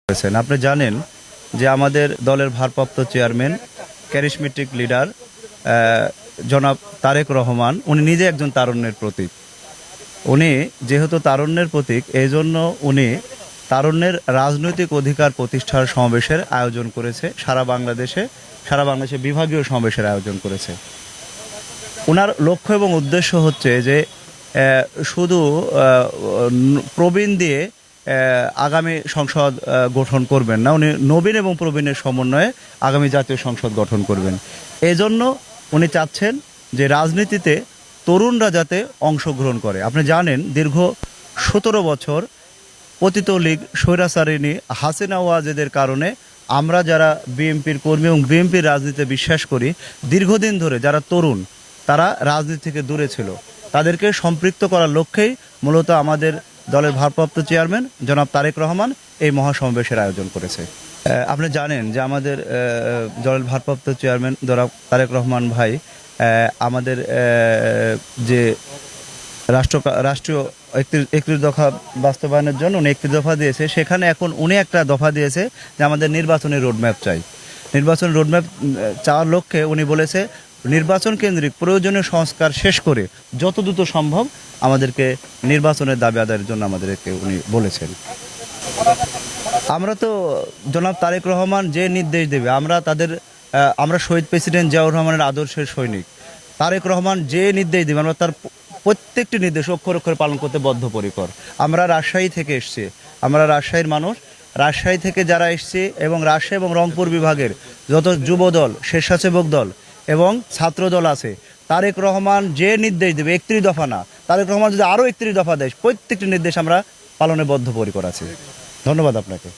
করেছেন। আপনি জানেন যে আমাদের দলের ভারপ্রাপ্ত চেয়ারম্যান ক্যারিসমেটিক লিডার জনাব তারেক রহমান উনি নিজে একজন তারুণ্যের প্রতীক। উনি যেহেতু তারুণ্যের প্রতীক এই জন্য উনি তারুণ্যের রাজনৈতিক অধিকার প্রতিষ্ঠার সমাবেশের আয়োজন করেছে সারা বাংলাদেশে বিভাগীয় সমাবেশের আয়োজন করেছে। ওনার লক্ষ্য এবং উদ্দেশ্য হচ্ছে যে শুধু প্রবীণ দিয়ে আগামী সংসদ গঠন করবেন না, উনি নবীন এবং প্রবীণের সমন্বয়ে আগামী জাতীয় সংসদ গঠন করবেন। এজন্য উনি চাচ্ছেন যে রাজনীতিতে তরুণরা যাতে অংশগ্রহণ করে। আপনি জানেন দীর্ঘ 17 বছর পতিত লীগ স্বৈরাচারিণী হাসিনা ওয়াজেদের কারণে আমরা যারা বিএনপির কর্মী এবং বিএনপির রাজনীতিতে বিশ্বাস করি, দীর্ঘদিন ধরে যারা তরুণ তারা রাজনীতি থেকে দূরে ছিল, তাদেরকে সম্পৃক্ত করার লক্ষ্যেই মূলত আমাদের দলের ভারপ্রাপ্ত চেয়ারম্যান জনাব তারেক রহমান এই মহাসমাবেশের আয়োজন করেছে। আপনি জানেন যে আমাদের দলের ভারপ্রাপ্ত চেয়ারম্যান জনাব তারেক রহমান ভাই আমাদের যে রাষ্ট্রীয় 31 দফা বাস্তবায়নের জন্য উনি 31 দফা দিয়েছে, সেখানে এখন উনি একটা দফা দিয়েছে যে আমাদের নির্বাচনী রোডম্যাপ চাই। নির্বাচন রোডম্যাপ চাওয়ার লক্ষ্যে উনি বলেছে নির্বাচন কেন্দ্রিক প্রয়োজনীয় সংস্কার শেষ করে যত দ্রুত সম্ভব আমাদেরকে নির্বাচনের দাবি আদায়ের জন্য আমাদেরকে উনি বলেছেন। আমরা তো জনাব তারেক রহমান যে নির্দেশ দেবে আমরা শহীদ প্রেসিডেন্ট জিয়াউর রহমানের আদর্শের সৈনিক। তারেক রহমান যে নির্দেশ দেবে আমরা তার প্রত্যেকটি নির্দেশ অক্ষর অক্ষরে পালন করতে বদ্ধপরিকর। আমরা রাজশাহী থেকে এসেছি, আমরা রাজশাহীর মানুষ। রাজশাহী থেকে যারা এসছে এবং রাজশাহী এবং রংপুর বিভাগের যত যুব দল, স্বেচ্ছাসেবক দল এবং ছাত্র দল আছে, তারেক রহমান যে নির্দেশ দেবে 31 দফা না, তারেক রহমান যদি আরও 31 দফা দেয়, প্রত্যেকটি নির্দেশ আমরা পালনে বদ্ধপরিকর আছি। ধন্যবাদ আপনাকে।